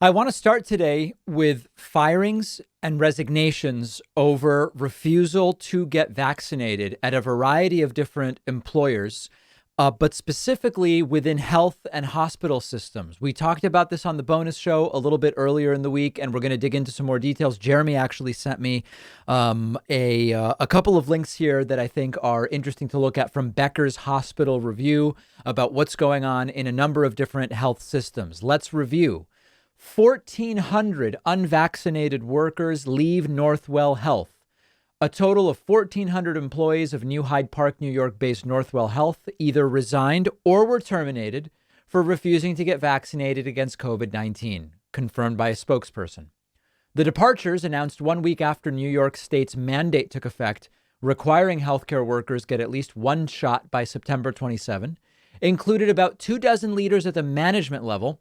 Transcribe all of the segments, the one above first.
I want to start today with firings and resignations over refusal to get vaccinated at a variety of different employers, but specifically within health and hospital systems. We talked about this on the bonus show a little bit earlier in the week, and we're going to dig into some more details. Jeremy actually sent me a couple of links here that I think are interesting to look at from Becker's Hospital Review about what's going on in a number of different health systems. Let's review. 1,400 unvaccinated workers leave Northwell Health. A total of 1,400 employees of New Hyde Park, New York-based Northwell Health either resigned or were terminated for refusing to get vaccinated against COVID-19, confirmed by a spokesperson. The departures, announced 1 week after New York State's mandate took effect, requiring healthcare workers get at least one shot by September 27, included about 24 leaders at the management level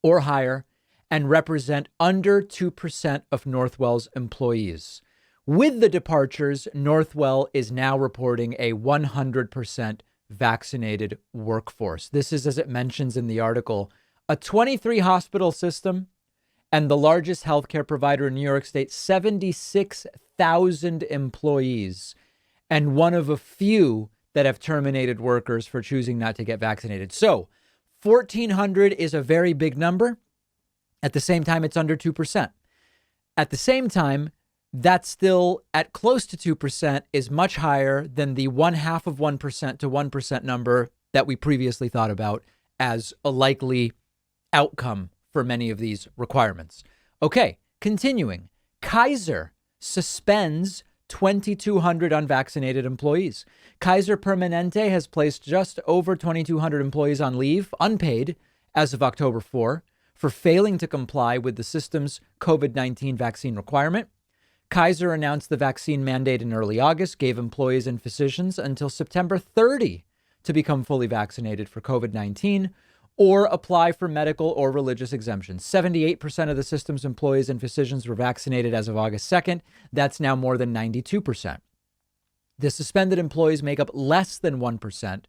or higher, and represent under 2% of Northwell's employees. With the departures, Northwell is now reporting a 100% vaccinated workforce. This is, as it mentions in the article, a 23 hospital system and the largest healthcare provider in New York State, 76,000 employees, and one of a few that have terminated workers for choosing not to get vaccinated. So 1,400 is a very big number. At the same time, it's under 2%. At the same time, that's still at close to 2% is much higher than the 0.5% to 1% number that we previously thought about as a likely outcome for many of these requirements. Okay, continuing. Kaiser suspends 2,200 unvaccinated employees. Kaiser Permanente has placed just over 2,200 employees on leave, unpaid, as of October 4, for failing to comply with the system's COVID-19 vaccine requirement. Kaiser announced the vaccine mandate in early August, gave employees and physicians until September 30 to become fully vaccinated for COVID-19 or apply for medical or religious exemptions. 78% of the system's employees and physicians were vaccinated as of August 2nd. That's now more than 92%. The suspended employees make up less than 1%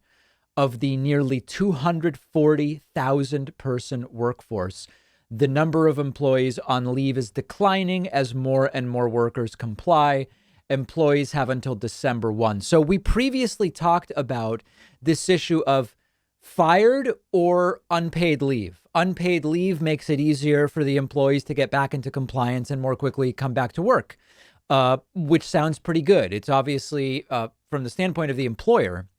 of the nearly 240,000 person workforce. The number of employees on leave is declining as more and more workers comply. Employees have until December 1. So we previously talked about this issue of fired or unpaid leave. Unpaid leave makes it easier for the employees to get back into compliance and more quickly come back to work, which sounds pretty good. It's obviously, from the standpoint of the employer,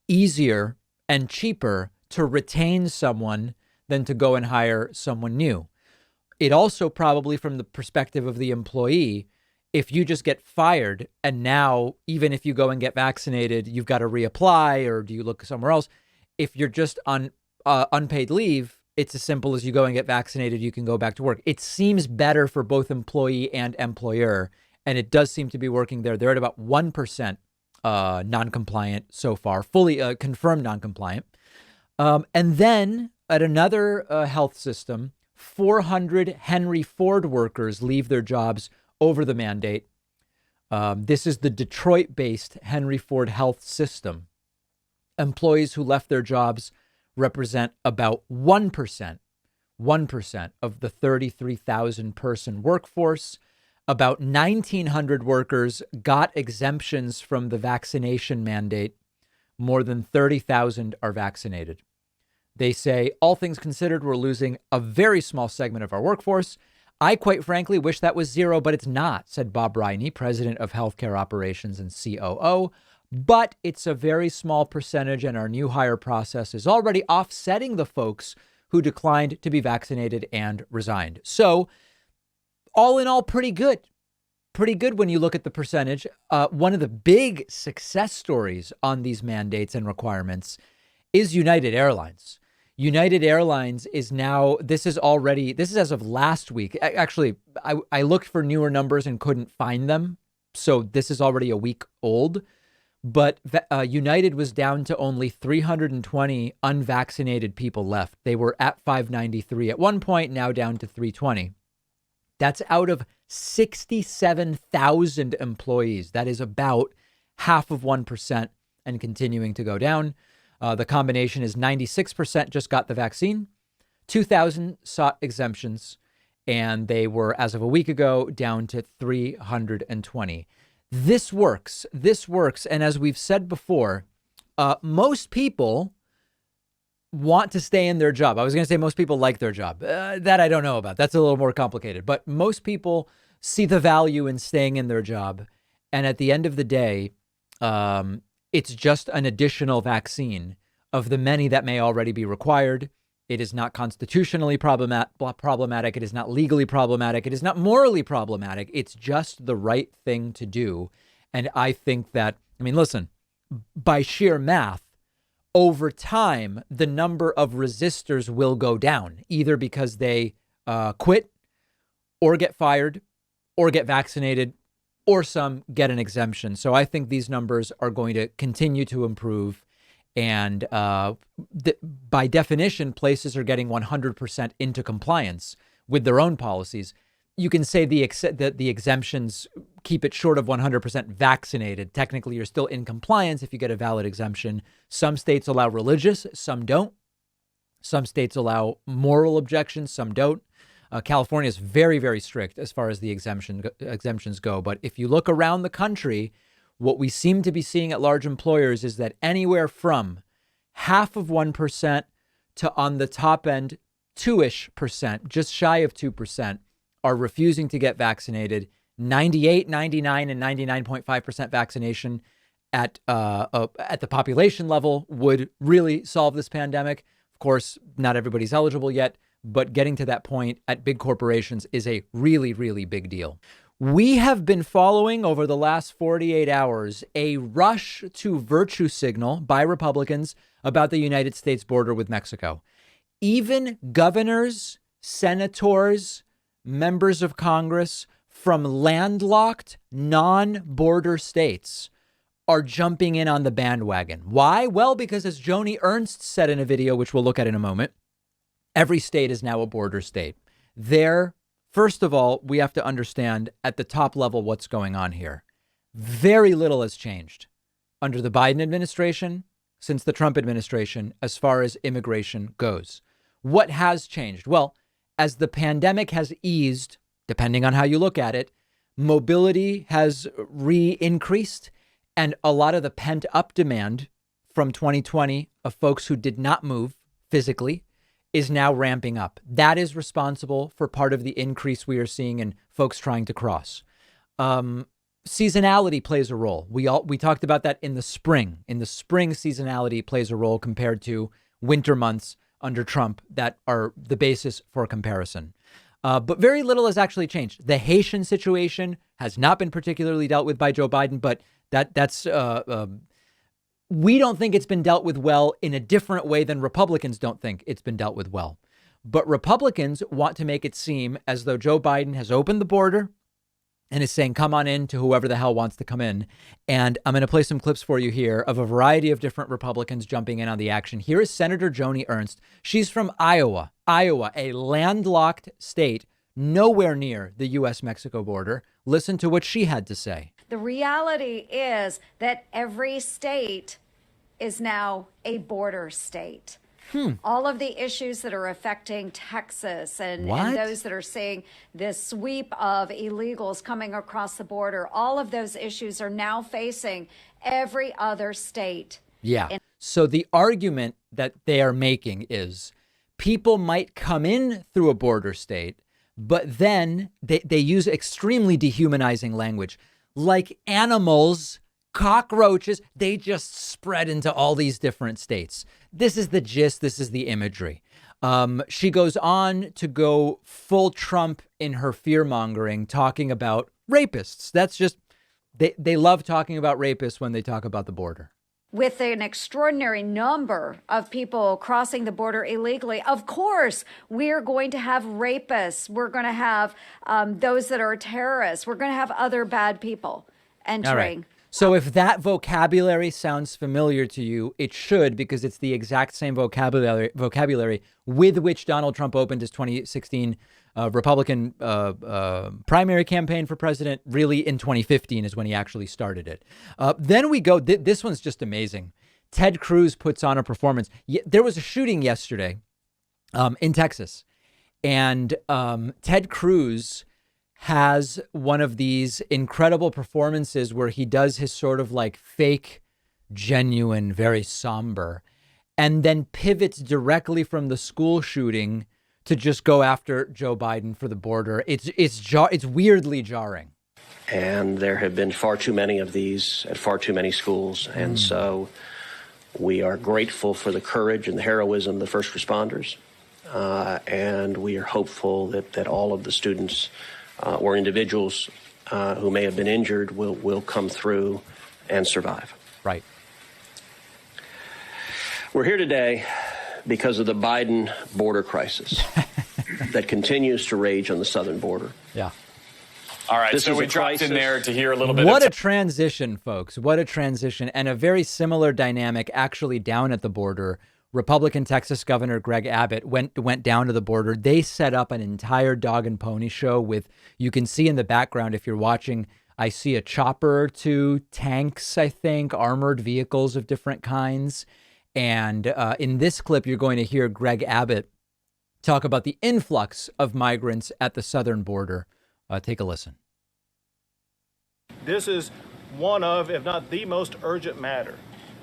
easier and cheaper to retain someone than to go and hire someone new. It also probably, from the perspective of the employee, if you just get fired and now, even if you go and get vaccinated, you've got to reapply or do you look somewhere else? If you're just on unpaid leave, it's as simple as you go and get vaccinated, you can go back to work. It seems better for both employee and employer, and it does seem to be working there. They're at about 1% non-compliant so far, fully confirmed non-compliant. And then at another health system, 400 Henry Ford workers leave their jobs over the mandate. This is the Detroit-based Henry Ford Health System. Employees who left their jobs represent about 1% of the 33,000 person workforce. About 1,900 workers got exemptions from the vaccination mandate. More than 30,000 are vaccinated. They say, all things considered, we're losing a very small segment of our workforce. I quite frankly wish that was zero, but it's not, said Bob Riney, president of healthcare operations and COO. But it's a very small percentage, and our new hire process is already offsetting the folks who declined to be vaccinated and resigned. So all in all, pretty good. Pretty good when you look at the percentage. One of the big success stories on these mandates and requirements is United Airlines. United Airlines is now, this is as of last week. Actually, I looked for newer numbers and couldn't find them. So this is already a week old. But United was down to only 320 unvaccinated people left. They were at 593 at one point, now down to 320. That's out of 67,000 employees. That is about half of 1% and continuing to go down. The combination is 96% just got the vaccine, 2,000 sought exemptions, and they were, as of a week ago, down to 320. This works. This works. And as we've said before, most people want to stay in their job. I was going to say most people like their job. That I don't know about. That's a little more complicated. But most people see the value in staying in their job. And at the end of the day, it's just an additional vaccine of the many that may already be required. It is not constitutionally problematic. It is not legally problematic. It is not morally problematic. It's just the right thing to do. And I think that, I mean, listen, by sheer math, over time, the number of resistors will go down, either because they quit or get fired or get vaccinated or some get an exemption. So I think these numbers are going to continue to improve. And by definition, places are getting 100% into compliance with their own policies. You can say the exemptions keep it short of 100% vaccinated. Technically, you're still in compliance if you get a valid exemption. Some states allow religious, some don't. Some states allow moral objections, some don't. California is very, very strict as far as the exemptions go. But if you look around the country, what we seem to be seeing at large employers is that anywhere from 0.5% to, on the top end, 2-ish%, just shy of 2%, are refusing to get vaccinated. 98, 99, and 99.5% vaccination at the population level would really solve this pandemic. Of course, not everybody's eligible yet, but getting to that point at big corporations is a really, really big deal. We have been following over the last 48 hours a rush to virtue signal by Republicans about the United States border with Mexico. Even governors, senators, members of Congress from landlocked, non-border states are jumping in on the bandwagon. Why? Well, because as Joni Ernst said in a video, which we'll look at in a moment, every state is now a border state. First of all, we have to understand at the top level what's going on here. Very little has changed under the Biden administration since the Trump administration as far as immigration goes. What has changed? Well, as the pandemic has eased, depending on how you look at it, mobility has increased, and a lot of the pent up demand from 2020 of folks who did not move physically is now ramping up. That is responsible for part of the increase we are seeing in folks trying to cross. Seasonality plays a role. We talked about that in the spring. In the spring, seasonality plays a role compared to winter months under Trump that are the basis for comparison. But very little has actually changed. The Haitian situation has not been particularly dealt with by Joe Biden, but that's we don't think it's been dealt with well in a different way than Republicans don't think it's been dealt with well. But Republicans want to make it seem as though Joe Biden has opened the border and is saying, come on in to whoever the hell wants to come in. And I'm going to play some clips for you here of a variety of different Republicans jumping in on the action. Here is Senator Joni Ernst. She's from Iowa, a landlocked state nowhere near the U.S.-Mexico border. Listen to what she had to say. The reality is that every state is now a border state. All of the issues that are affecting Texas and those that are seeing this sweep of illegals coming across the border, all of those issues are now facing every other state. Yeah. So the argument that they are making is people might come in through a border state, but then they use extremely dehumanizing language. Like animals, cockroaches, they just spread into all these different states. This is the gist. This is the imagery. She goes on to go full Trump in her fear mongering, talking about rapists. That's just they love talking about rapists when they talk about the border. With an extraordinary number of people crossing the border illegally, of course, we're going to have rapists. We're going to have those that are terrorists. We're going to have other bad people entering. All right. So if that vocabulary sounds familiar to you, it should, because it's the exact same vocabulary with which Donald Trump opened his 2016 Republican primary campaign for president. Really, in 2015 is when he actually started it. Then we go. This one's just amazing. Ted Cruz puts on a performance. There was a shooting yesterday in Texas. And Ted Cruz has one of these incredible performances where he does his sort of like fake, genuine, very somber, and then pivots directly from the school shooting to just go after Joe Biden for the border. It's weirdly jarring. And there have been far too many of these at far too many schools. And so we are grateful for the courage and the heroism of the first responders. And we are hopeful that all of the students or individuals who may have been injured will come through and survive. Right. We're here today because of the Biden border crisis that continues to rage on the southern border. Yeah. All right, so we dropped in there to hear a little bit. What a transition, folks. What a transition. And a very similar dynamic actually down at the border. Republican Texas Governor Greg Abbott went down to the border. They set up an entire dog and pony show with, you can see in the background if you're watching, I see a chopper or two, tanks, I think, armored vehicles of different kinds. And in this clip, you're going to hear Greg Abbott talk about the influx of migrants at the southern border. Take a listen. This is one of, if not the most urgent matter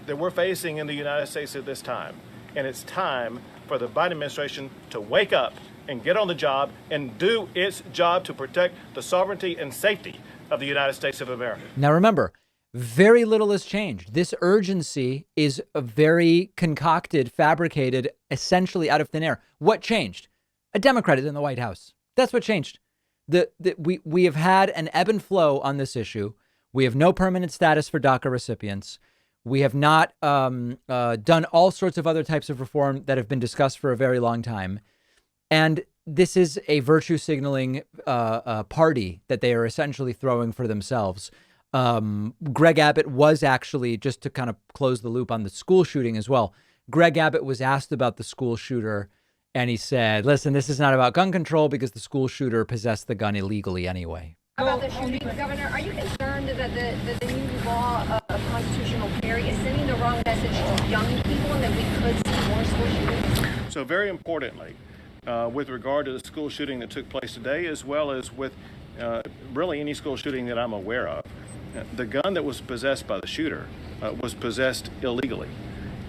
that we're facing in the United States at this time. And it's time for the Biden administration to wake up and get on the job and do its job to protect the sovereignty and safety of the United States of America. Now, remember, very little has changed. This urgency is a very concocted, fabricated, essentially out of thin air. What changed? A Democrat is in the White House. That's what changed. We have had an ebb and flow on this issue. We have no permanent status for DACA recipients. We have not done all sorts of other types of reform that have been discussed for a very long time. And this is a virtue signaling party that they are essentially throwing for themselves. Greg Abbott was actually, just to kind of close the loop on the school shooting as well, Greg Abbott was asked about the school shooter, and he said, listen, this is not about gun control because the school shooter possessed the gun illegally anyway. About the shooting, Governor, are you concerned that the new law of constitutional carry is sending the wrong message to young people and that we could see more school shootings? So very importantly, with regard to the school shooting that took place today, as well as with really any school shooting that I'm aware of, the gun that was possessed by the shooter was possessed illegally.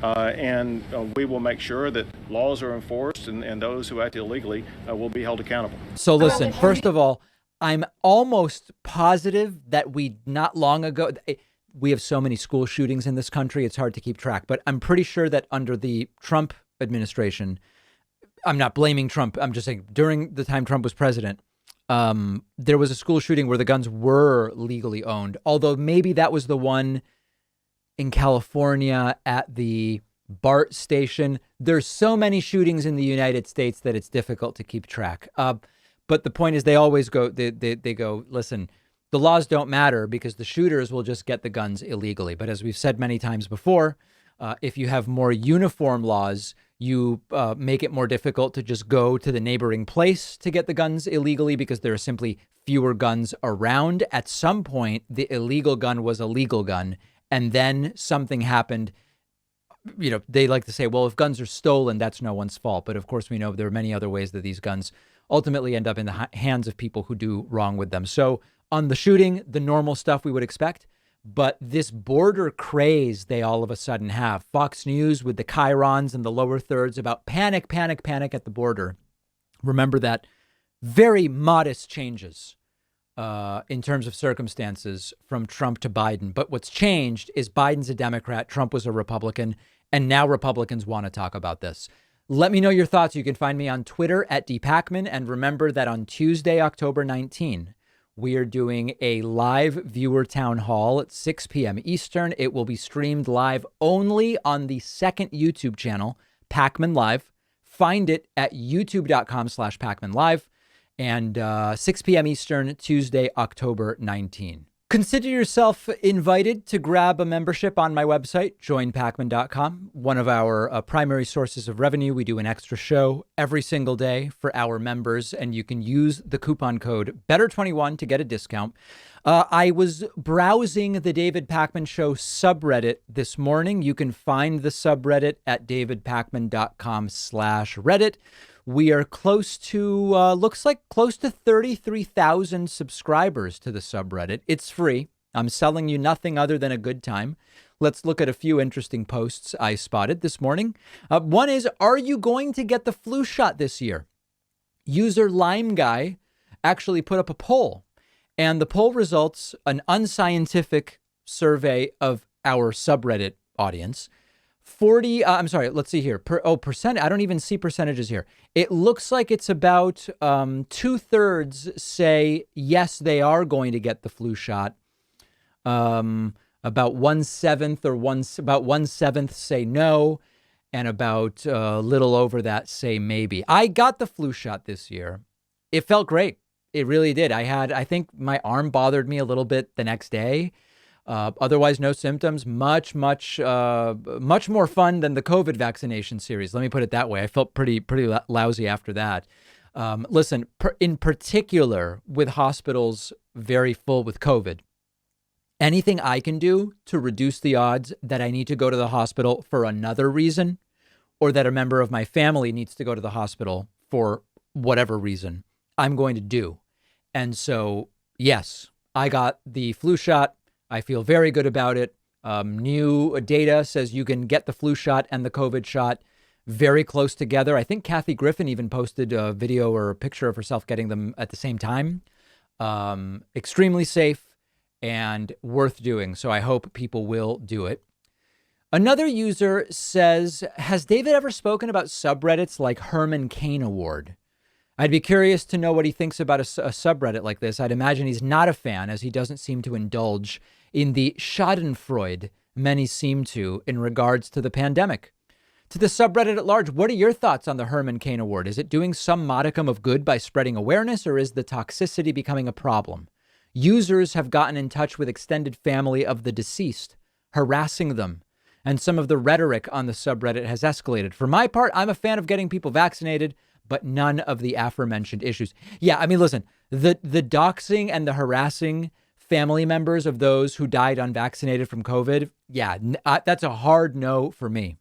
And we will make sure that laws are enforced and those who act illegally will be held accountable. So listen, first of all, I'm almost positive that not long ago, we have so many school shootings in this country, it's hard to keep track. But I'm pretty sure that under the Trump administration, I'm not blaming Trump, I'm just saying during the time Trump was president, there was a school shooting where the guns were legally owned, although maybe that was the one in California at the BART station. There's so many shootings in the United States that it's difficult to keep track. But the point is they always go, they go, listen, the laws don't matter because the shooters will just get the guns illegally. But as we've said many times before, if you have more uniform laws, you make it more difficult to just go to the neighboring place to get the guns illegally because there are simply fewer guns around. At some point, the illegal gun was a legal gun. And then something happened. You know, they like to say, well, if guns are stolen, that's no one's fault. But of course, we know there are many other ways that these guns ultimately end up in the hands of people who do wrong with them. So on the shooting, the normal stuff we would expect. But this border craze they all of a sudden have. Fox News with the chyrons and the lower thirds about panic, panic, panic at the border. Remember that very modest changes in terms of circumstances from Trump to Biden. But what's changed is Biden's a Democrat, Trump was a Republican, and now Republicans want to talk about this. Let me know your thoughts. You can find me on Twitter at @dpacman. And remember that on Tuesday, October 19, we are doing a live viewer town hall at 6 p.m. Eastern. It will be streamed live only on the second YouTube channel, Pacman Live. Find it at youtube.com/Pacman Live. And 6 p.m. Eastern, Tuesday, October 19. Consider yourself invited to grab a membership on my website, joinpacman.com. One of our primary sources of revenue. We do an extra show every single day for our members, and you can use the coupon code BETTER21 to get a discount. I was browsing the David Pacman Show subreddit this morning. You can find the subreddit at davidpacman.com/Reddit. We are close to, looks like close to 33,000 subscribers to the subreddit. It's free. I'm selling you nothing other than a good time. Let's look at a few interesting posts I spotted this morning. One is, are you going to get the flu shot this year? User Lime Guy actually put up a poll, and the poll results an unscientific survey of our subreddit audience. Let's see here. Percent. I don't even see percentages here. It looks like it's about 2/3 say yes, they are going to get the flu shot. About 1/7 say no, and about a little over that say maybe. I got the flu shot this year. It felt great. It really did. I think my arm bothered me a little bit the next day. Otherwise, no symptoms. Much more fun than the COVID vaccination series. Let me put it that way. I felt pretty lousy after that. Listen, in particular, with hospitals very full with COVID, anything I can do to reduce the odds that I need to go to the hospital for another reason, or that a member of my family needs to go to the hospital for whatever reason, I'm going to do. And so, yes, I got the flu shot. I feel very good about it. New data says you can get the flu shot and the COVID shot very close together. I think Kathy Griffin even posted a video or a picture of herself getting them at the same time. Extremely safe and worth doing. So I hope people will do it. Another user says, has David ever spoken about subreddits like Herman Cain Award? I'd be curious to know what he thinks about a subreddit like this. I'd imagine he's not a fan, as he doesn't seem to indulge in the schadenfreude many seem to in regards to the pandemic. To the subreddit at large, what are your thoughts on the Herman Cain Award? Is it doing some modicum of good by spreading awareness, or is the toxicity becoming a problem? Users have gotten in touch with extended family of the deceased, harassing them, and some of the rhetoric on the subreddit has escalated. For my part, I'm a fan of getting people vaccinated, but none of the aforementioned issues. Yeah, I mean, listen, the doxing and the harassing family members of those who died unvaccinated from COVID, yeah, that's a hard no for me.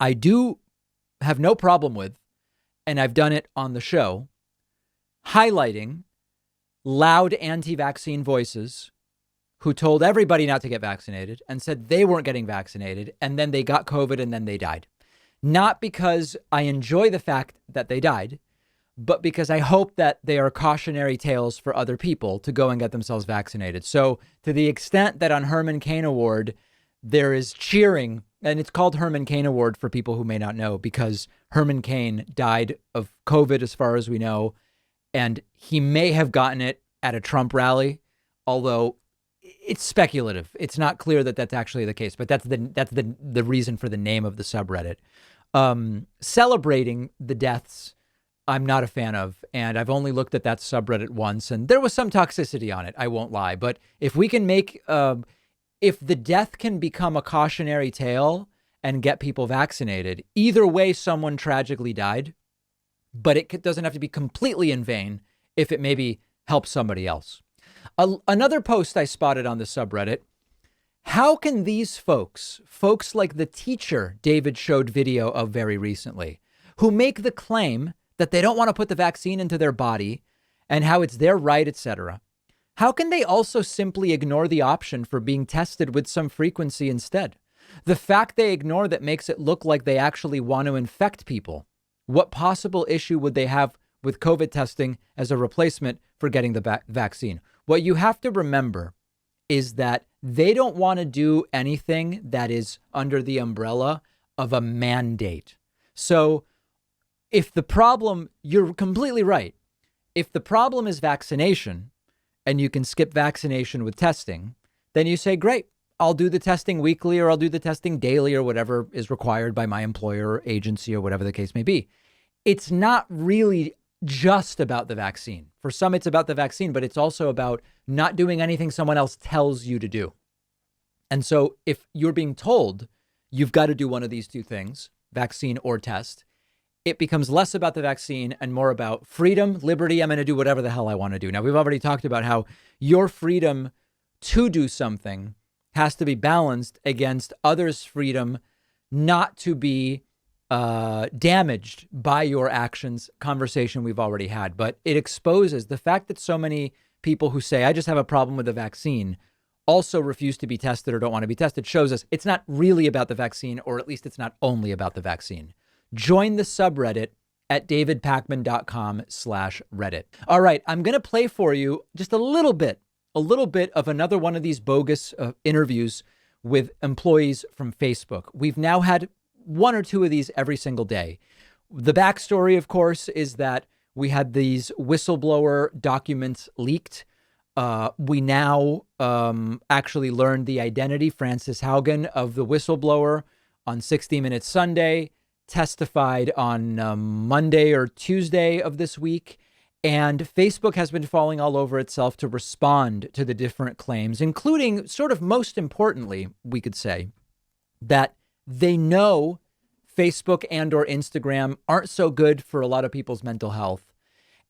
I do have no problem with, and I've done it on the show, highlighting loud anti-vaccine voices who told everybody not to get vaccinated and said they weren't getting vaccinated, and then they got COVID and then they died. Not because I enjoy the fact that they died, but because I hope that they are cautionary tales for other people to go and get themselves vaccinated. So to the extent that on Herman Cain Award, there is cheering, and it's called Herman Cain Award for people who may not know, because Herman Cain died of COVID as far as we know, and he may have gotten it at a Trump rally, although it's speculative. It's not clear that that's actually the case, but that's the reason for the name of the subreddit. Celebrating the deaths, I'm not a fan of, and I've only looked at that subreddit once, and there was some toxicity on it, I won't lie. But if we can make, if the death can become a cautionary tale and get people vaccinated, either way, someone tragically died, but it doesn't have to be completely in vain if it maybe helps somebody else. Another post I spotted on the subreddit: how can these folks like the teacher David showed video of very recently, who make the claim that they don't want to put the vaccine into their body and how it's their right, etc., how can they also simply ignore the option for being tested with some frequency instead? The fact they ignore that makes it look like they actually want to infect people. What possible issue would they have with COVID testing as a replacement for getting the vaccine? What you have to remember is that they don't want to do anything that is under the umbrella of a mandate. So if the problem, you're completely right. If the problem is vaccination and you can skip vaccination with testing, then you say, great, I'll do the testing weekly, or I'll do the testing daily, or whatever is required by my employer or agency, or whatever the case may be. It's not really just about the vaccine. For some, it's about the vaccine, but it's also about not doing anything someone else tells you to do. And so if you're being told you've got to do one of these two things, vaccine or test, it becomes less about the vaccine and more about freedom, liberty. I'm going to do whatever the hell I want to do. Now, we've already talked about how your freedom to do something has to be balanced against others' freedom not to be damaged by your actions conversation we've already had. But it exposes the fact that so many people who say, I just have a problem with the vaccine, also refuse to be tested or don't want to be tested, shows us it's not really about the vaccine, or at least it's not only about the vaccine. Join the subreddit at davidpakman.com/Reddit. All right, I'm going to play for you just a little bit of another one of these bogus interviews with employees from Facebook. We've now had one or two of these every single day. The backstory, of course, is that we had these whistleblower documents leaked. We now actually learned the identity, Frances Haugen, of the whistleblower on 60 Minutes Sunday, testified on Monday or Tuesday of this week. And Facebook has been falling all over itself to respond to the different claims, including, sort of most importantly, we could say, that they know Facebook and or Instagram aren't so good for a lot of people's mental health,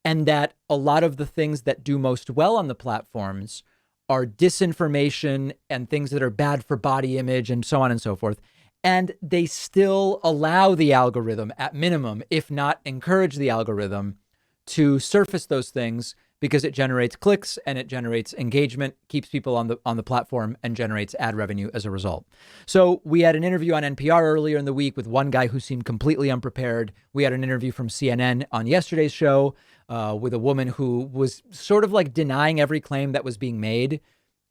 and that a lot of the things that do most well on the platforms are disinformation and things that are bad for body image and so on and so forth. And they still allow the algorithm, at minimum, if not encourage the algorithm, to surface those things because it generates clicks and it generates engagement, keeps people on the platform, and generates ad revenue as a result. So we had an interview on NPR earlier in the week with one guy who seemed completely unprepared. We had an interview from CNN on yesterday's show with a woman who was sort of like denying every claim that was being made,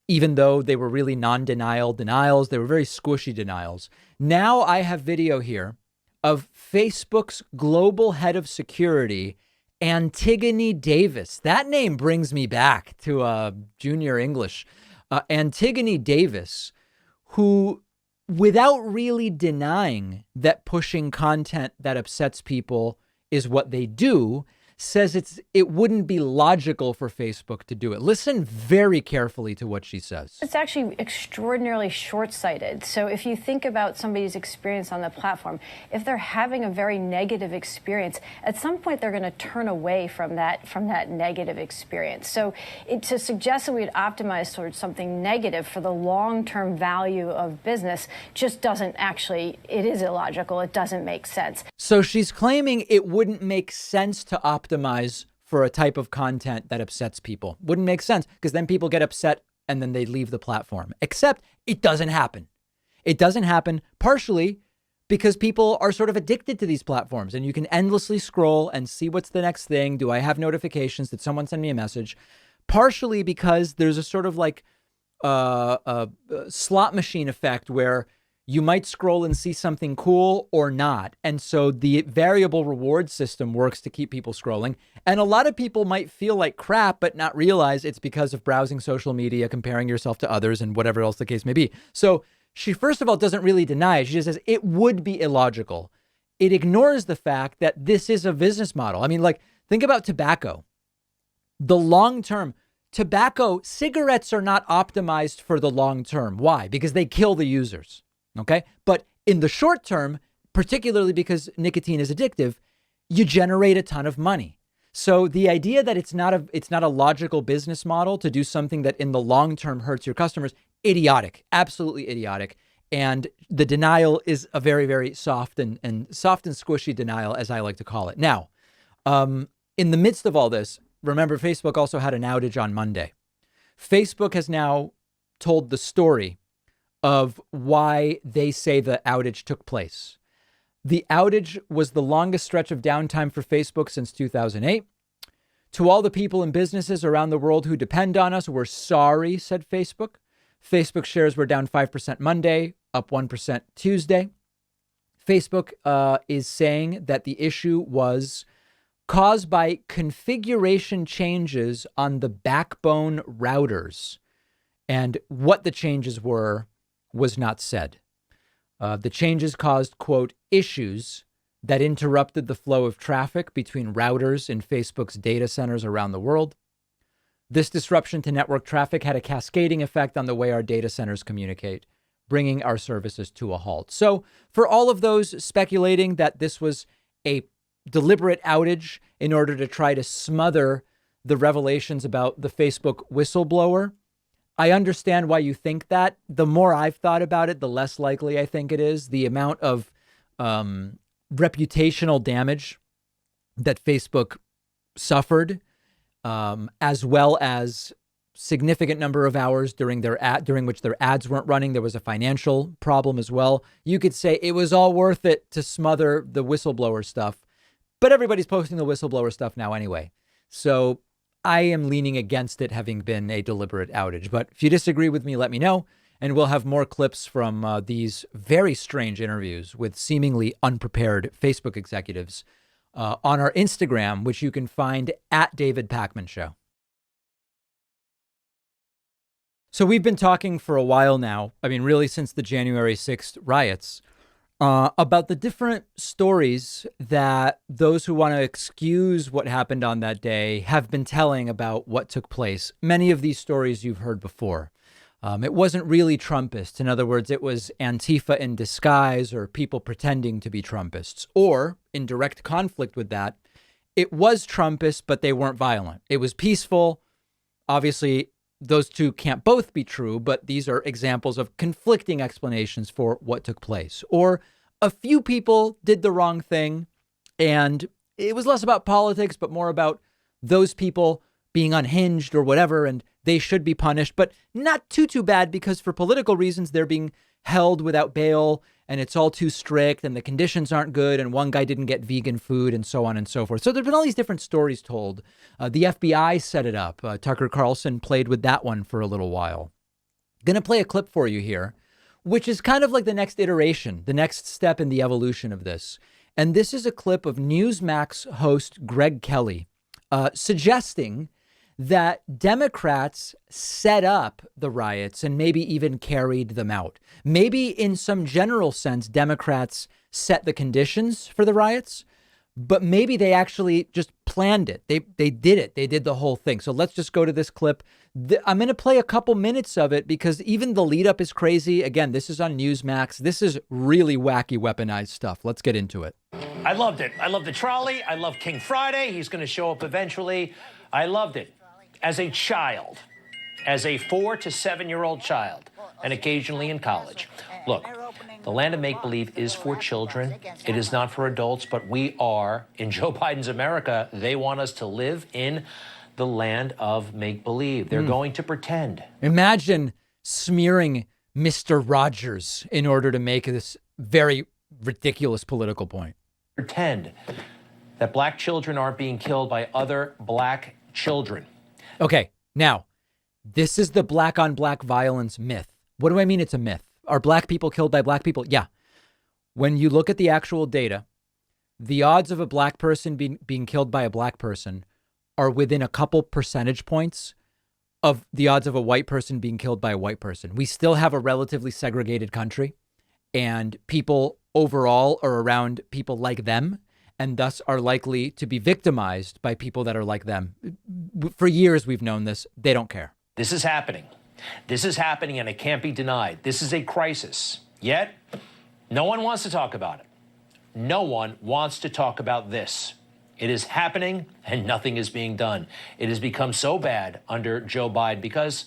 even though they were really non-denial denials. They were very squishy denials. Now I have video here of Facebook's global head of security, Antigone Davis. That name brings me back to junior English. Antigone Davis, who, without really denying that pushing content that upsets people is what they do, says it wouldn't be logical for Facebook to do it. Listen very carefully to what she says. It's actually extraordinarily short-sighted. So if you think about somebody's experience on the platform, if they're having a very negative experience, at some point they're going to turn away from that negative experience. So to suggest that we'd optimize towards something negative for the long-term value of business just doesn't actually, it is illogical. It doesn't make sense. So she's claiming it wouldn't make sense to optimize for a type of content that upsets people. Wouldn't make sense because then people get upset and then they leave the platform. Except it doesn't happen. It doesn't happen partially because people are sort of addicted to these platforms and you can endlessly scroll and see what's the next thing. Do I have notifications? Did someone send me a message? Partially because there's a sort of like a slot machine effect where you might scroll and see something cool or not. And so the variable reward system works to keep people scrolling. And a lot of people might feel like crap, but not realize it's because of browsing social media, comparing yourself to others and whatever else the case may be. So she, first of all, doesn't really deny it. She just says it would be illogical. It ignores the fact that this is a business model. I mean, like, think about tobacco. The long term, tobacco, cigarettes are not optimized for the long term. Why? Because they kill the users. Okay. But in the short term, particularly because nicotine is addictive, you generate a ton of money. So the idea that it's not a logical business model to do something that in the long term hurts your customers, idiotic, absolutely idiotic. And the denial is a very, very soft and squishy denial, as I like to call it. Now, in the midst of all this, remember, Facebook also had an outage on Monday. Facebook has now told the story of why they say the outage took place. The outage was the longest stretch of downtime for Facebook since 2008. To all the people and businesses around the world who depend on us, we're sorry, said Facebook. Facebook shares were down 5% Monday, up 1% Tuesday. Facebook is saying that the issue was caused by configuration changes on the backbone routers. And what the changes were was not said. The changes caused, quote, issues that interrupted the flow of traffic between routers in Facebook's data centers around the world. This disruption to network traffic had a cascading effect on the way our data centers communicate, bringing our services to a halt. So for all of those speculating that this was a deliberate outage in order to try to smother the revelations about the Facebook whistleblower, I understand why you think that. The more I've thought about it, the less likely I think it is. The amount of reputational damage that Facebook suffered, as well as significant number of hours during which their ads weren't running. There was a financial problem as well. You could say it was all worth it to smother the whistleblower stuff, but everybody's posting the whistleblower stuff now anyway. So I am leaning against it having been a deliberate outage. But if you disagree with me, let me know. And we'll have more clips from these very strange interviews with seemingly unprepared Facebook executives on our Instagram, which you can find at David Pakman Show. So we've been talking for a while now, I mean, really since the January 6th riots, about the different stories that those who want to excuse what happened on that day have been telling about what took place. Many of these stories you've heard before. It wasn't really Trumpist. In other words, it was Antifa in disguise or people pretending to be Trumpists. Or, in direct conflict with that, it was Trumpist, but they weren't violent. It was peaceful. Obviously, those two can't both be true, but these are examples of conflicting explanations for what took place. Or a few people did the wrong thing, and it was less about politics, but more about those people being unhinged or whatever, and they should be punished, but not too bad, because for political reasons, they're being held without bail, and it's all too strict, and the conditions aren't good, and one guy didn't get vegan food, and so on and so forth. So there've been all these different stories told. The FBI set it up. Tucker Carlson played with that one for a little while. Going to play a clip for you here, which is kind of like the next iteration, the next step in the evolution of this. And this is a clip of Newsmax host Greg Kelly suggesting that Democrats set up the riots and maybe even carried them out. Maybe in some general sense, Democrats set the conditions for the riots, but maybe they actually just planned it. They did it. They did the whole thing. So let's just go to this clip. I'm going to play a couple minutes of it because even the lead up is crazy. Again, this is on Newsmax. This is really wacky, weaponized stuff. Let's get into it. I loved it. I loved the trolley. I love King Friday. He's going to show up eventually. I loved it. As a child, as a 4 to 7-year-old child, and occasionally in college. Look, the land of make-believe is for children. It is not for adults, but we are, in Joe Biden's America, they want us to live in the land of make-believe. They're going to pretend. Imagine smearing Mr. Rogers in order to make this very ridiculous political point. Pretend that black children aren't being killed by other black children. Okay, now, this is the black on black violence myth. What do I mean it's a myth? Are black people killed by black people? Yeah. When you look at the actual data, the odds of a black person being killed by a black person are within a couple percentage points of the odds of a white person being killed by a white person. We still have a relatively segregated country, and people overall are around people like them, and thus are likely to be victimized by people that are like them. For years, we've known this. They don't care. This is happening. This is happening, and it can't be denied. This is a crisis. Yet, no one wants to talk about it. No one wants to talk about this. It is happening, and nothing is being done. It has become so bad under Joe Biden because,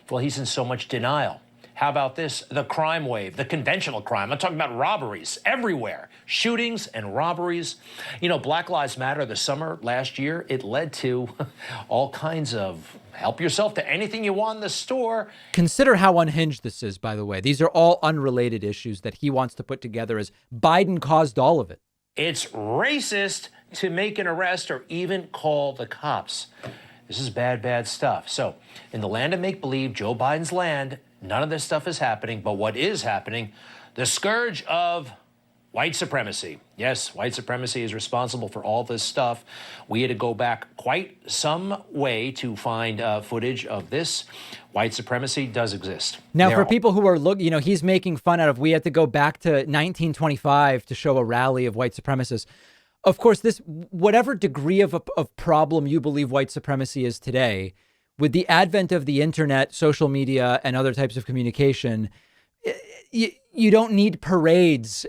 well, he's in so much denial. How about this? The crime wave, the conventional crime. I'm talking about robberies everywhere, shootings and robberies. You know, Black Lives Matter, the summer last year, it led to all kinds of help yourself to anything you want in the store. Consider how unhinged this is, by the way. These are all unrelated issues that he wants to put together as Biden caused all of it. It's racist to make an arrest or even call the cops. This is bad, bad stuff. So in the land of make-believe, Joe Biden's land, none of this stuff is happening, but what is happening, the scourge of white supremacy. Yes, white supremacy is responsible for all this stuff. We had to go back quite some way to find footage of this. White supremacy does exist. Now, for people who are looking, you know, he's making fun out of, we had to go back to 1925 to show a rally of white supremacists. Of course, this, whatever degree of problem you believe white supremacy is today, with the advent of the internet, social media, and other types of communication, you don't need parades.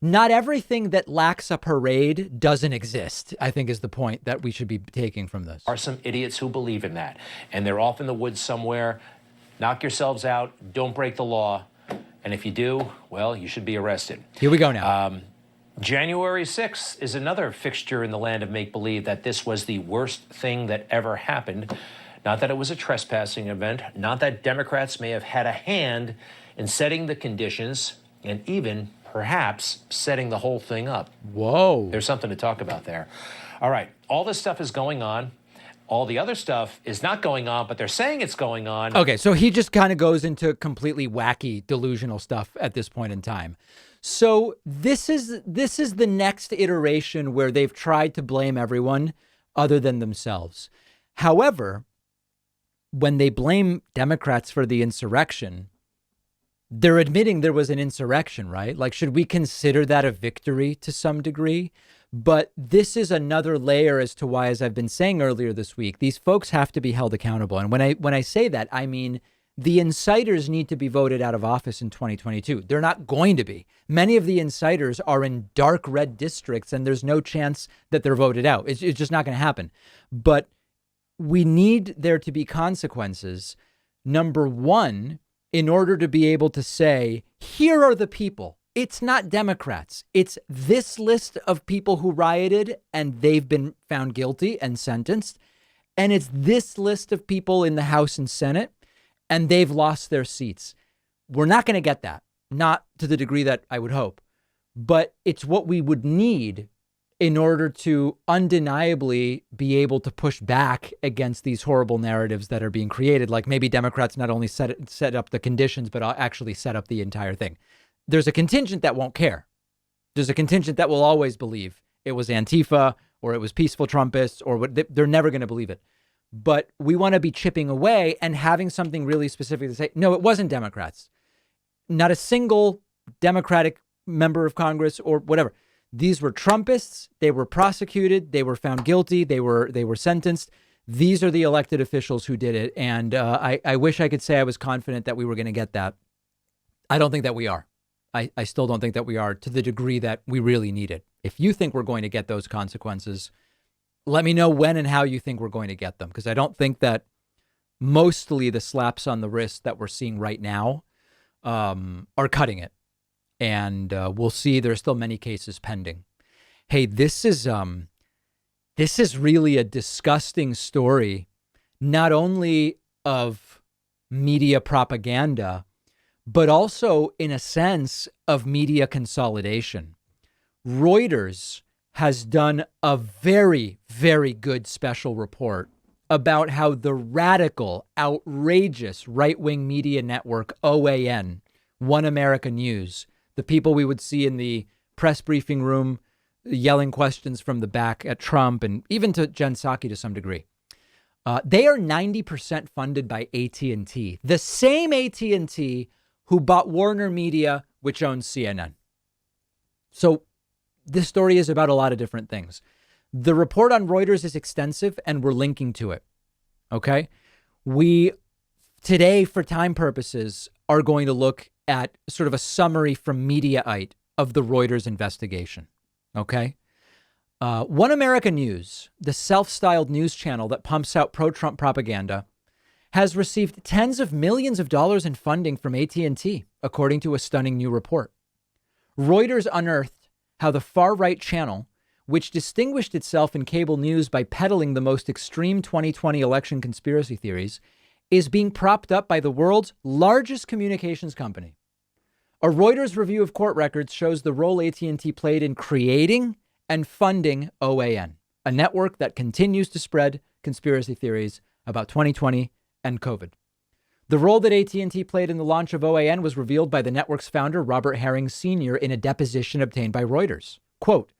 Not everything that lacks a parade doesn't exist, I think is the point that we should be taking from this. Are some idiots who believe in that, and they're off in the woods somewhere. Knock yourselves out. Don't break the law. And if you do, well, you should be arrested. Here we go now. January 6th is another fixture in the land of make-believe that this was the worst thing that ever happened. Not that it was a trespassing event, not that Democrats may have had a hand in setting the conditions and even perhaps setting the whole thing up. Whoa. There's something to talk about there. All right, all this stuff is going on. All the other stuff is not going on, but they're saying it's going on. Okay, so he just kind of goes into completely wacky, delusional stuff at this point in time. So this is the next iteration where they've tried to blame everyone other than themselves. However, when they blame Democrats for the insurrection, they're admitting there was an insurrection, right? Like, should we consider that a victory to some degree? But this is another layer as to why, as I've been saying earlier this week, these folks have to be held accountable. And when I say that, I mean the insiders need to be voted out of office in 2022. They're not going to be. Many of the insiders are in dark red districts, and there's no chance that they're voted out. It's just not going to happen. But we need there to be consequences. Number one, in order to be able to say, here are the people. It's not Democrats. It's this list of people who rioted and they've been found guilty and sentenced. And it's this list of people in the House and Senate and they've lost their seats. We're not going to get that, not to the degree that I would hope, but it's what we would need in order to undeniably be able to push back against these horrible narratives that are being created. Like maybe Democrats not only set up the conditions, but actually set up the entire thing. There's a contingent that won't care. There's a contingent that will always believe it was Antifa or it was peaceful Trumpists or what. They're never going to believe it. But we want to be chipping away and having something really specific to say, no, it wasn't Democrats. Not a single Democratic member of Congress or whatever. These were Trumpists. They were prosecuted. They were found guilty. They were sentenced. These are the elected officials who did it. And I wish I could say I was confident that we were going to get that. I don't think that we are. I still don't think that we are to the degree that we really need it. If you think we're going to get those consequences, let me know when and how you think we're going to get them, because I don't think that mostly the slaps on the wrist that we're seeing right now are cutting it. And we'll see. There's still many cases pending. Hey, this is really a disgusting story, not only of media propaganda, but also in a sense of media consolidation. Reuters has done a very, very good special report about how the radical, outrageous right-wing media network OAN, One America News, the people we would see in the press briefing room yelling questions from the back at Trump and even to Jen Psaki to some degree. They are 90% funded by AT&T, the same AT&T who bought Warner Media, which owns CNN. So this story is about a lot of different things. The report on Reuters is extensive and we're linking to it. Okay. We today, for time purposes, are going to look at sort of a summary from Mediaite of the Reuters investigation. Okay. One America News, the self-styled news channel that pumps out pro-Trump propaganda, has received tens of millions of dollars in funding from AT&T, according to a stunning new report. Reuters unearthed how the far-right channel, which distinguished itself in cable news by peddling the most extreme 2020 election conspiracy theories, is being propped up by the world's largest communications company. A Reuters review of court records shows the role AT&T played in creating and funding OAN, a network that continues to spread conspiracy theories about 2020 and COVID. The role that AT&T played in the launch of OAN was revealed by the network's founder, Robert Herring Sr., in a deposition obtained by Reuters. Quote,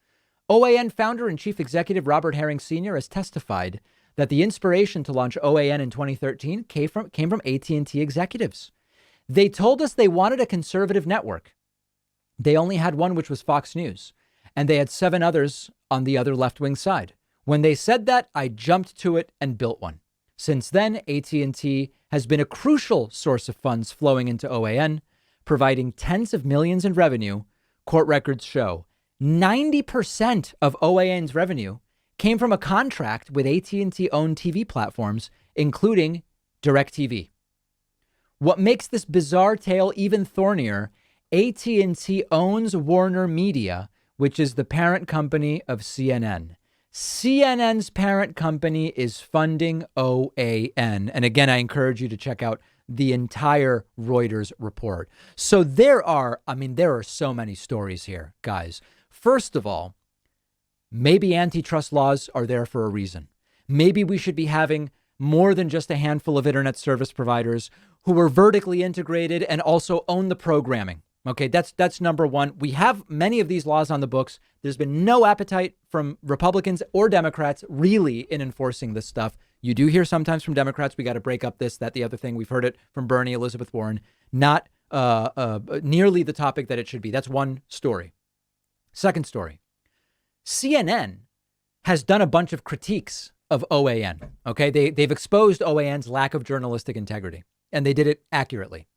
OAN founder and chief executive Robert Herring Sr. has testified that the inspiration to launch OAN in 2013 came from AT&T executives. They told us they wanted a conservative network. They only had one, which was Fox News, and they had 7 others on the other left-wing side. When they said that, I jumped to it and built one. Since then, AT&T has been a crucial source of funds flowing into OAN, providing tens of millions in revenue. Court records show 90% of OAN's revenue came from a contract with AT&T-owned TV platforms, including DirecTV. What makes this bizarre tale even thornier, AT&T owns Warner Media, which is the parent company of CNN. CNN's parent company is funding OAN. And again, I encourage you to check out the entire Reuters report. So there are so many stories here, guys. First of all, maybe antitrust laws are there for a reason. Maybe we should be having more than just a handful of internet service providers who are vertically integrated and also own the programming. Okay, that's number one. We have many of these laws on the books. There's been no appetite from Republicans or Democrats really in enforcing this stuff. You do hear sometimes from Democrats, we got to break up this, that, the other thing. We've heard it from Bernie, Elizabeth Warren, not nearly the topic that it should be. That's one story. Second story, CNN has done a bunch of critiques of OAN. Okay, they've exposed OAN's lack of journalistic integrity, and they did it accurately.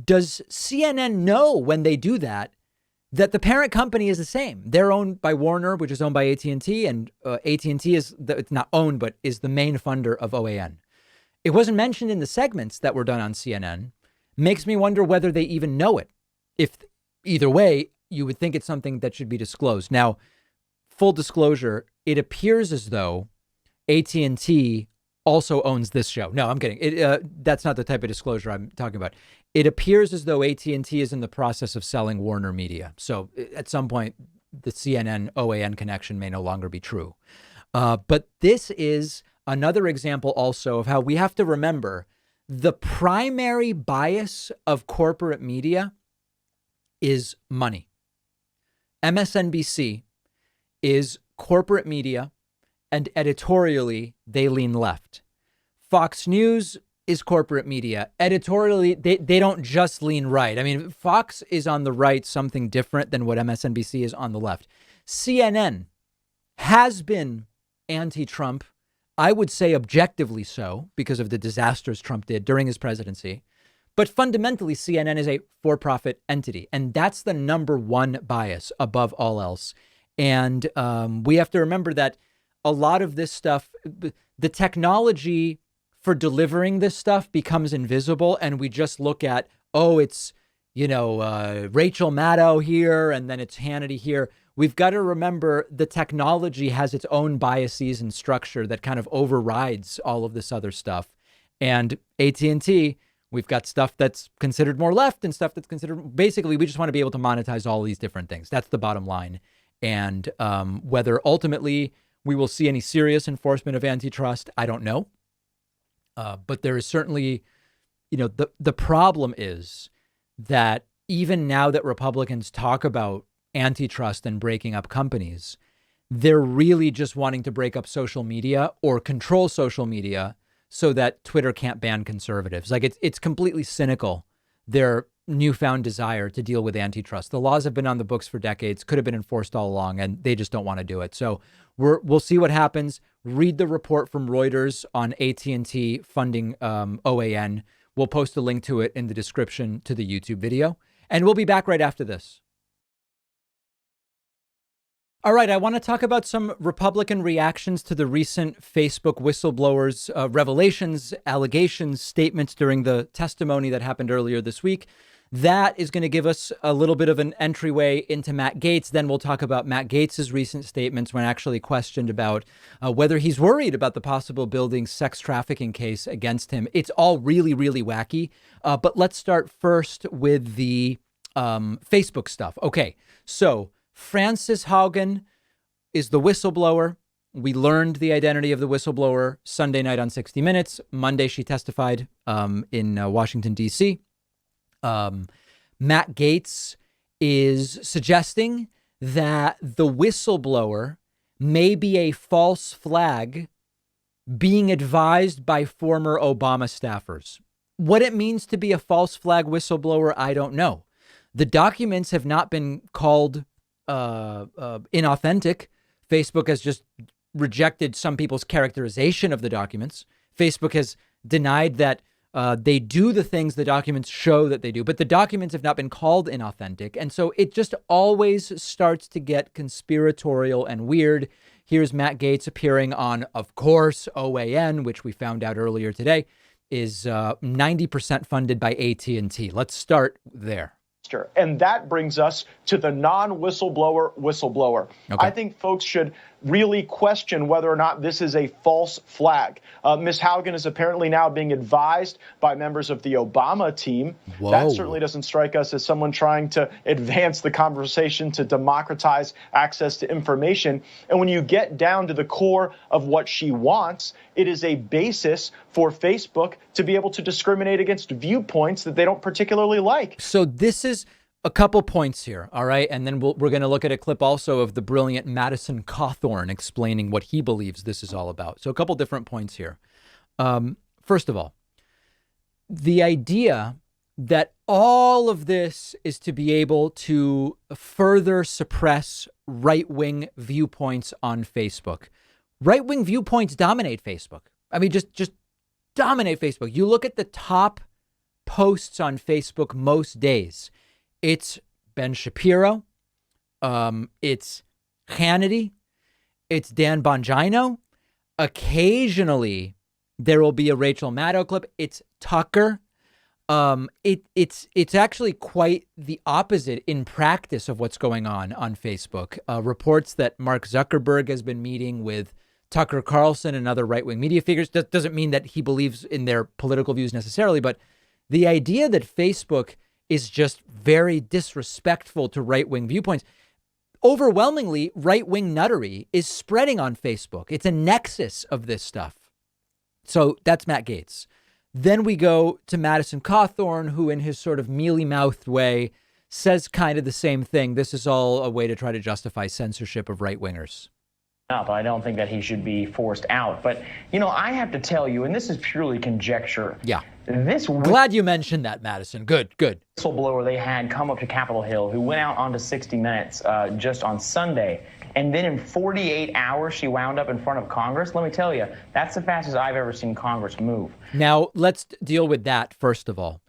Does CNN know when they do that the parent company is the same? They're owned by Warner, which is owned by AT&T, and AT&T it's not owned, but is the main funder of OAN. It wasn't mentioned in the segments that were done on CNN. Makes me wonder whether they even know it. If either way, you would think it's something that should be disclosed. Now, full disclosure, it appears as though AT&T also owns this show. No, I'm kidding. That's not the type of disclosure I'm talking about. It appears as though AT&T is in the process of selling Warner Media. So at some point, the CNN OAN connection may no longer be true. But this is another example also of how we have to remember the primary bias of corporate media is money. MSNBC is corporate media, and editorially, they lean left. Fox News is corporate media. Editorially, they don't just lean right. I mean, Fox is on the right, something different than what MSNBC is on the left. CNN has been anti-Trump, I would say objectively so, because of the disasters Trump did during his presidency. But fundamentally, CNN is a for-profit entity, and that's the number one bias above all else. And we have to remember that a lot of this stuff, the technology for delivering this stuff becomes invisible, and we just look at, it's, Rachel Maddow here, and then it's Hannity here. We've got to remember the technology has its own biases and structure that kind of overrides all of this other stuff. And AT&T, we've got stuff that's considered more left and stuff that's considered, basically, we just want to be able to monetize all these different things. That's the bottom line. And whether ultimately we will see any serious enforcement of antitrust, I don't know. But there is certainly, the problem is that even now that Republicans talk about antitrust and breaking up companies, they're really just wanting to break up social media or control social media so that Twitter can't ban conservatives. Like it's completely cynical, their newfound desire to deal with antitrust. The laws have been on the books for decades, could have been enforced all along, and they just don't want to do it. So we'll see what happens. Read the report from Reuters on AT&T funding OAN. We'll post a link to it in the description to the YouTube video. And we'll be back right after this. All right, I want to talk about some Republican reactions to the recent Facebook whistleblowers' revelations, allegations, statements during the testimony that happened earlier this week. That is going to give us a little bit of an entryway into Matt Gaetz. Then we'll talk about Matt Gaetz's recent statements when actually questioned about whether he's worried about the possible building sex trafficking case against him. It's all really, really wacky. But let's start first with the Facebook stuff. Okay, so Frances Haugen is the whistleblower. We learned the identity of the whistleblower Sunday night on 60 Minutes. Monday, she testified in Washington, D.C. Matt Gaetz is suggesting that the whistleblower may be a false flag being advised by former Obama staffers. What it means to be a false flag whistleblower, I don't know. The documents have not been called inauthentic. Facebook has just rejected some people's characterization of the documents. Facebook has denied that they do the things the documents show that they do, but the documents have not been called inauthentic. And so it just always starts to get conspiratorial and weird. Here's Matt Gaetz appearing on, of course, OAN, which we found out earlier today, is 90% funded by AT&T. Let's start there. And that brings us to the non-whistleblower. Okay. I think folks should really question whether or not this is a false flag. Ms. Haugen is apparently now being advised by members of the Obama team. Whoa. That certainly doesn't strike us as someone trying to advance the conversation to democratize access to information. And when you get down to the core of what she wants, it is a basis for Facebook to be able to discriminate against viewpoints that they don't particularly like. So this is a couple points here, all right? And then we're going to look at a clip also of the brilliant Madison Cawthorn explaining what he believes this is all about. So a couple different points here. First of all, the idea that all of this is to be able to further suppress right-wing viewpoints on Facebook. Right-wing viewpoints dominate Facebook. I mean, just dominate Facebook. You look at the top posts on Facebook most days. It's Ben Shapiro. It's Hannity. It's Dan Bongino. Occasionally, there will be a Rachel Maddow clip. It's Tucker. It's actually quite the opposite in practice of what's going on Facebook. Reports that Mark Zuckerberg has been meeting with Tucker Carlson and other right-wing media figures. That doesn't mean that he believes in their political views necessarily, but the idea that Facebook is just very disrespectful to right-wing viewpoints. Overwhelmingly, right-wing nuttery is spreading on Facebook. It's a nexus of this stuff. So that's Matt Gaetz. Then we go to Madison Cawthorn, who in his sort of mealy-mouthed way says kind of the same thing. This is all a way to try to justify censorship of right-wingers. I don't think that he should be forced out. But, you know, I have to tell you, and this is purely conjecture. Yeah. This Glad you mentioned that, Madison. Good. Whistleblower they had come up to Capitol Hill who went out onto 60 Minutes just on Sunday. And then in 48 hours, she wound up in front of Congress. Let me tell you, that's the fastest I've ever seen Congress move. Now, let's deal with that first of all.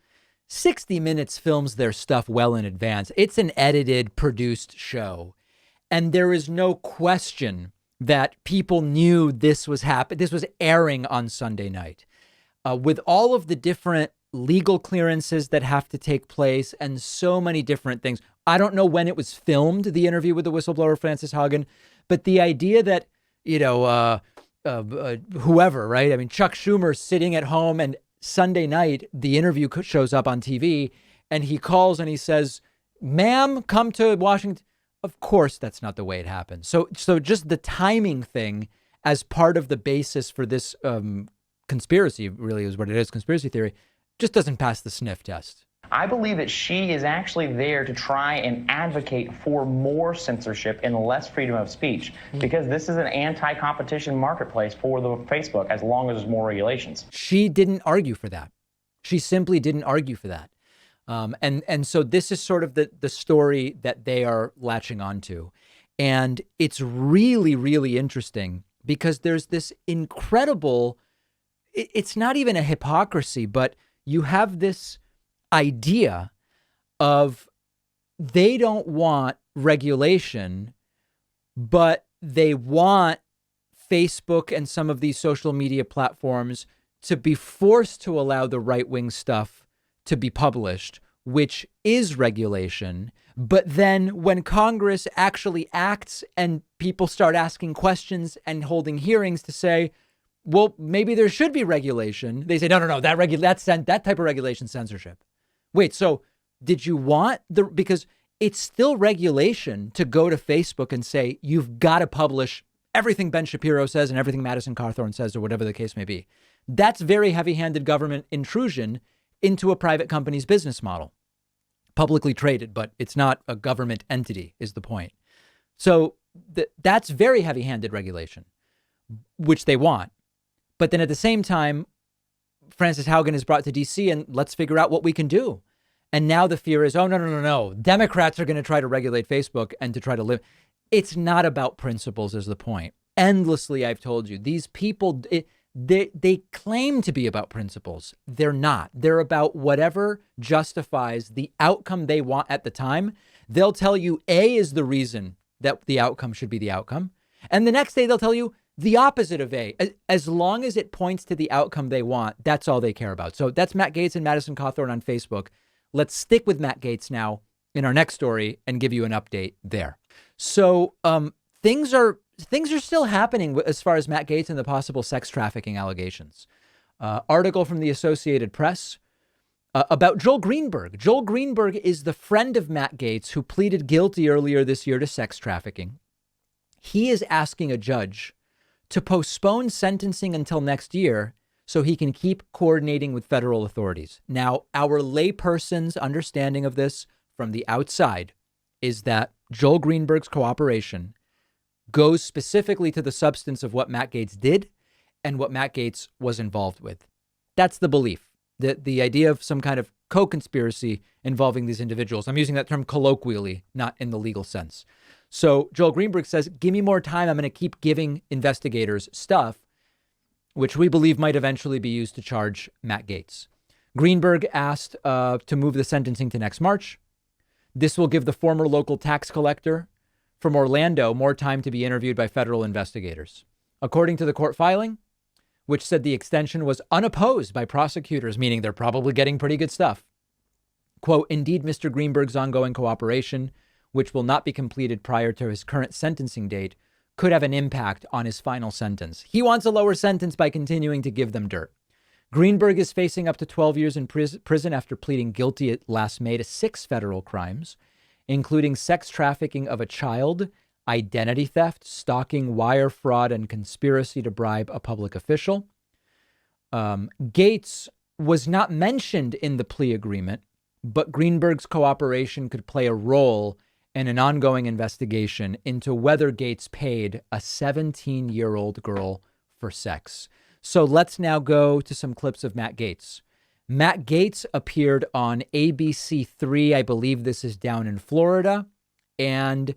60 Minutes films their stuff well in advance. It's an edited, produced show. And there is no question that people knew this was happening. This was airing on Sunday night. With all of the different legal clearances that have to take place and so many different things. I don't know when it was filmed, the interview with the whistleblower, Frances Haugen, but the idea that, whoever, right? I mean, Chuck Schumer sitting at home and Sunday night, the interview shows up on TV and he calls and he says, ma'am, come to Washington. Of course, that's not the way it happened. So just the timing thing as part of the basis for this conspiracy really is what it is. Conspiracy theory just doesn't pass the sniff test. I believe that she is actually there to try and advocate for more censorship and less freedom of speech, because this is an anti-competition marketplace for the Facebook as long as there's more regulations. She didn't argue for that. She simply didn't argue for that. And so this is sort of the story that they are latching onto. And it's really, really interesting because there's this incredible, it's not even a hypocrisy, but you have this idea of they don't want regulation, but they want Facebook and some of these social media platforms to be forced to allow the right-wing stuff to be published, which is regulation. But then when Congress actually acts and people start asking questions and holding hearings to say, well, maybe there should be regulation, they say, no, that type of regulation censorship. Wait, so did you want because it's still regulation to go to Facebook and say, you've got to publish everything Ben Shapiro says and everything Madison Cawthorn says, or whatever the case may be. That's very heavy-handed government intrusion into a private company's business model. Publicly traded, but it's not a government entity is the point. So that's very heavy-handed regulation, which they want. But then at the same time, Frances Haugen is brought to D.C. and let's figure out what we can do. And now the fear is, oh, no. Democrats are going to try to regulate Facebook and to try to live. It's not about principles is the point. Endlessly, I've told you, these people, they claim to be about principles. They're not. They're about whatever justifies the outcome they want at the time. They'll tell you A is the reason that the outcome should be the outcome. And the next day they'll tell you the opposite of A. As long as it points to the outcome they want, that's all they care about. So that's Matt Gaetz and Madison Cawthorn on Facebook. Let's stick with Matt Gaetz now in our next story and give you an update there. So things are still happening as far as Matt Gaetz and the possible sex trafficking allegations. Article from the Associated Press about Joel Greenberg. Joel Greenberg is the friend of Matt Gaetz who pleaded guilty earlier this year to sex trafficking. He is asking a judge to postpone sentencing until next year so he can keep coordinating with federal authorities. Now, our layperson's understanding of this from the outside is that Joel Greenberg's cooperation goes specifically to the substance of what Matt Gaetz did and what Matt Gaetz was involved with. That's the belief, that the idea of some kind of co-conspiracy involving these individuals. I'm using that term colloquially, not in the legal sense. So Joel Greenberg says, give me more time. I'm going to keep giving investigators stuff, which we believe might eventually be used to charge Matt Gaetz. Greenberg asked to move the sentencing to next March. This will give the former local tax collector from Orlando more time to be interviewed by federal investigators. According to the court filing, which said the extension was unopposed by prosecutors, meaning they're probably getting pretty good stuff. Quote, indeed, Mr. Greenberg's ongoing cooperation, which will not be completed prior to his current sentencing date, could have an impact on his final sentence. He wants a lower sentence by continuing to give them dirt. Greenberg is facing up to 12 years in prison after pleading guilty last May to 6 federal crimes, including sex trafficking of a child, identity theft, stalking, wire fraud, and conspiracy to bribe a public official. Gaetz was not mentioned in the plea agreement, but Greenberg's cooperation could play a role in an ongoing investigation into whether Gaetz paid a 17-year-old girl for sex. So let's now go to some clips of Matt Gaetz. Matt Gaetz appeared on ABC3. I believe this is down in Florida. And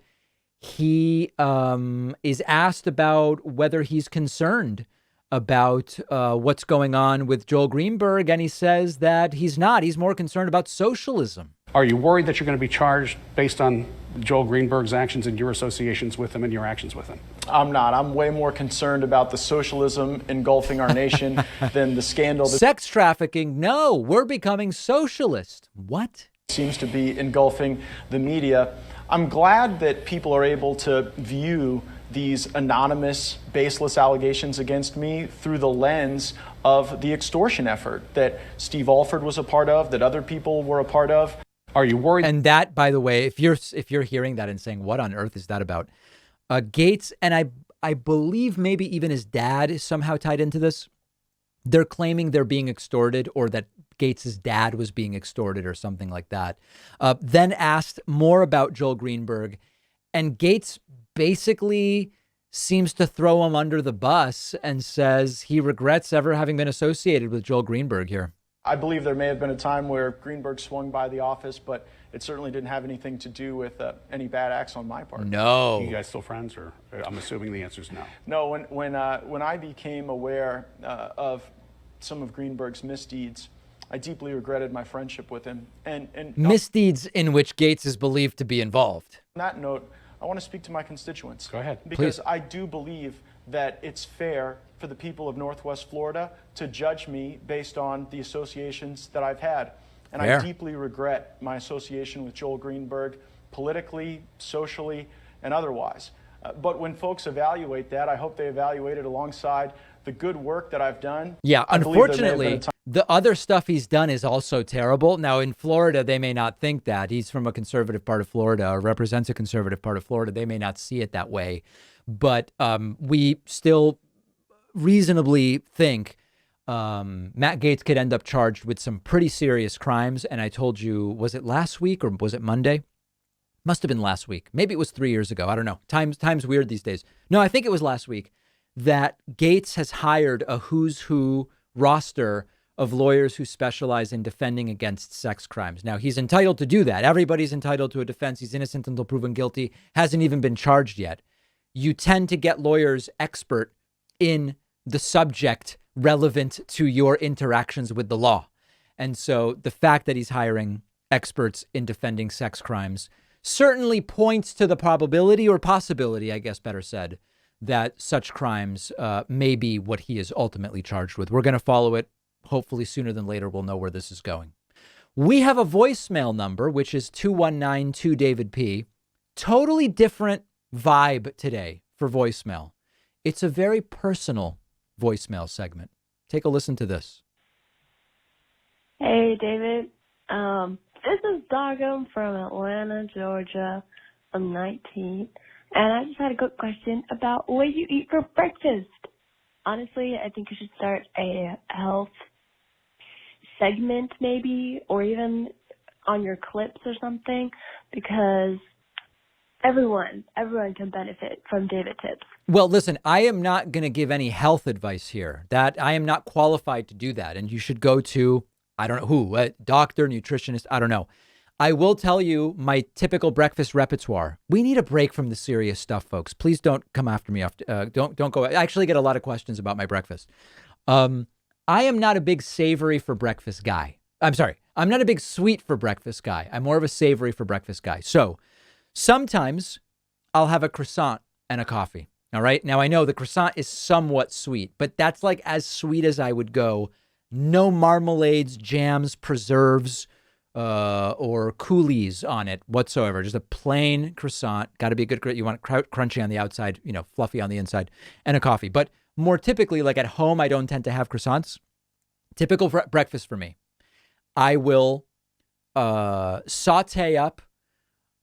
he is asked about whether he's concerned about what's going on with Joel Greenberg. And he says that he's not. He's more concerned about socialism. Are you worried that you're going to be charged based on Joel Greenberg's actions and your associations with him and your actions with him? I'm not. I'm way more concerned about the socialism engulfing our nation than the scandal. Sex trafficking? No, we're becoming socialist. What? Seems to be engulfing the media. I'm glad that people are able to view these anonymous, baseless allegations against me through the lens of the extortion effort that Steve Alford was a part of, that other people were a part of. Are you worried? And that, by the way, if you're hearing that and saying, what on earth is that about? Gaetz, and I believe maybe even his dad is somehow tied into this. They're claiming they're being extorted, or that Gaetz's dad was being extorted or something like that. Then asked more about Joel Greenberg, and Gaetz basically seems to throw him under the bus and says he regrets ever having been associated with Joel Greenberg here. I believe there may have been a time where Greenberg swung by the office, but it certainly didn't have anything to do with any bad acts on my part. No. Are you guys still friends, or I'm assuming the answer is no? No, when I became aware of some of Greenberg's misdeeds, I deeply regretted my friendship with him. And misdeeds in which Gaetz is believed to be involved. On that note, I want to speak to my constituents. Go ahead. Because Please. I do believe that it's fair for the people of Northwest Florida to judge me based on the associations that I've had. And Fair. I deeply regret my association with Joel Greenberg, politically, socially, and otherwise. But when folks evaluate that, I hope they evaluate it alongside the good work that I've done. Yeah, unfortunately, the other stuff he's done is also terrible. Now, in Florida, they may not think that. He's from a conservative part of Florida, or represents a conservative part of Florida. They may not see it that way. But we still reasonably think Matt Gaetz could end up charged with some pretty serious crimes. And I told you, was it last week or was it Monday? Must have been last week. Maybe it was 3 years ago. I don't know. Time's weird these days. No, I think it was last week that Gaetz has hired a who's who roster of lawyers who specialize in defending against sex crimes. Now, he's entitled to do that. Everybody's entitled to a defense. He's innocent until proven guilty. Hasn't even been charged yet. You tend to get lawyers expert in the subject relevant to your interactions with the law. And so the fact that he's hiring experts in defending sex crimes certainly points to the probability, or possibility, I guess better said, that such crimes may be what he is ultimately charged with. We're going to follow it. Hopefully sooner than later, we'll know where this is going. We have a voicemail number, which is 219-2-DAVID-P. Totally different vibe today for voicemail. It's a very personal voicemail segment. Take a listen to this. Hey, David. This is Dargum from Atlanta, Georgia. I'm 19. And I just had a quick question about what you eat for breakfast. Honestly, I think you should start a health segment maybe, or even on your clips or something, because everyone can benefit from David Tips. Well, listen, I am not going to give any health advice here. That I am not qualified to do that. And you should go to, I don't know who, a doctor, nutritionist, I don't know. I will tell you my typical breakfast repertoire. We need a break from the serious stuff, folks. Please don't come after me. Don't go. I actually get a lot of questions about my breakfast. I am not a big savory for breakfast guy. I'm sorry. I'm not a big sweet for breakfast guy. I'm more of a savory for breakfast guy. So sometimes I'll have a croissant and a coffee. All right. Now I know the croissant is somewhat sweet, but that's like as sweet as I would go. No marmalades, jams, preserves, or coulis on it whatsoever. Just a plain croissant. Got to be a good. You want it crunchy on the outside, fluffy on the inside, and a coffee. But more typically, like at home, I don't tend to have croissants. Typical breakfast for me. I will saute up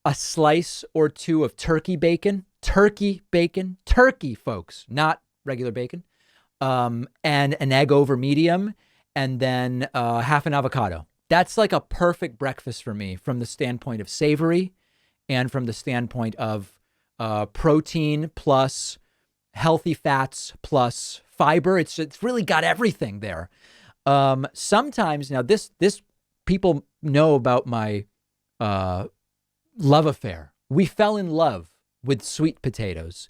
a slice or two of turkey bacon, folks, not regular bacon, and an egg over medium, and then half an avocado. That's like a perfect breakfast for me from the standpoint of savory and from the standpoint of protein plus healthy fats plus fiber. It's really got everything there. Sometimes now this people know about my love affair. We fell in love with sweet potatoes.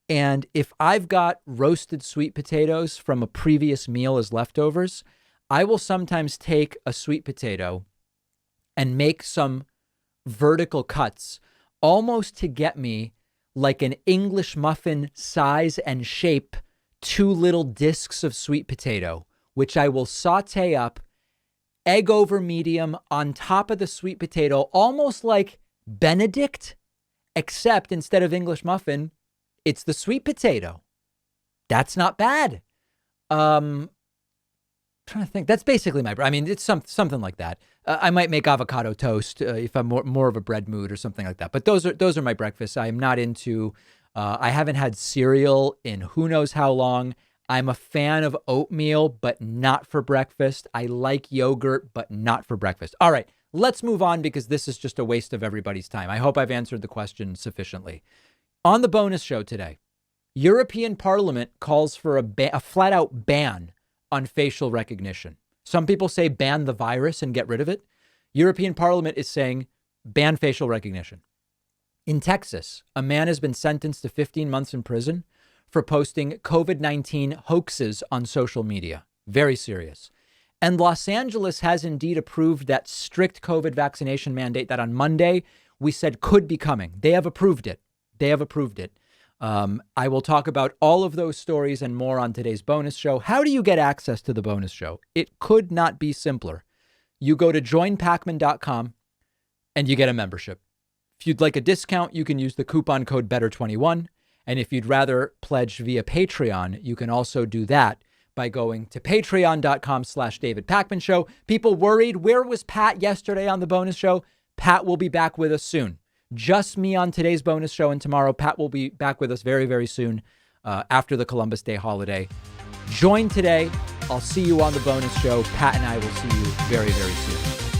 And if I've got roasted sweet potatoes from a previous meal as leftovers, I will sometimes take a sweet potato and make some vertical cuts almost to get me like an English muffin size and shape, 2 little discs of sweet potato, which I will saute up, egg over medium on top of the sweet potato, almost like Benedict, except instead of English muffin, it's the sweet potato. That's not bad. Trying to think. That's basically it's something like that. I might make avocado toast if I'm more of a bread mood or something like that. But those are my breakfasts. I am not into. I haven't had cereal in who knows how long. I'm a fan of oatmeal, but not for breakfast. I like yogurt, but not for breakfast. All right, let's move on because this is just a waste of everybody's time. I hope I've answered the question sufficiently. On the bonus show today, European Parliament calls for a flat-out ban on facial recognition. Some people say ban the virus and get rid of it. European Parliament is saying ban facial recognition. In Texas, a man has been sentenced to 15 months in prison for posting COVID-19 hoaxes on social media. Very serious. And Los Angeles has indeed approved that strict COVID vaccination mandate that on Monday we said could be coming. They have approved it. I will talk about all of those stories and more on today's bonus show. How do you get access to the bonus show? It could not be simpler. You go to joinpacman.com and you get a membership. If you'd like a discount, you can use the coupon code BETTER21. And if you'd rather pledge via Patreon, you can also do that by going to patreon.com/David Pakman Show. People worried, where was Pat yesterday on the bonus show? Pat will be back with us soon. Just me on today's bonus show, and tomorrow Pat will be back with us very, very soon after the Columbus Day holiday. Join today. I'll see you on the bonus show. Pat and I will see you very, very soon.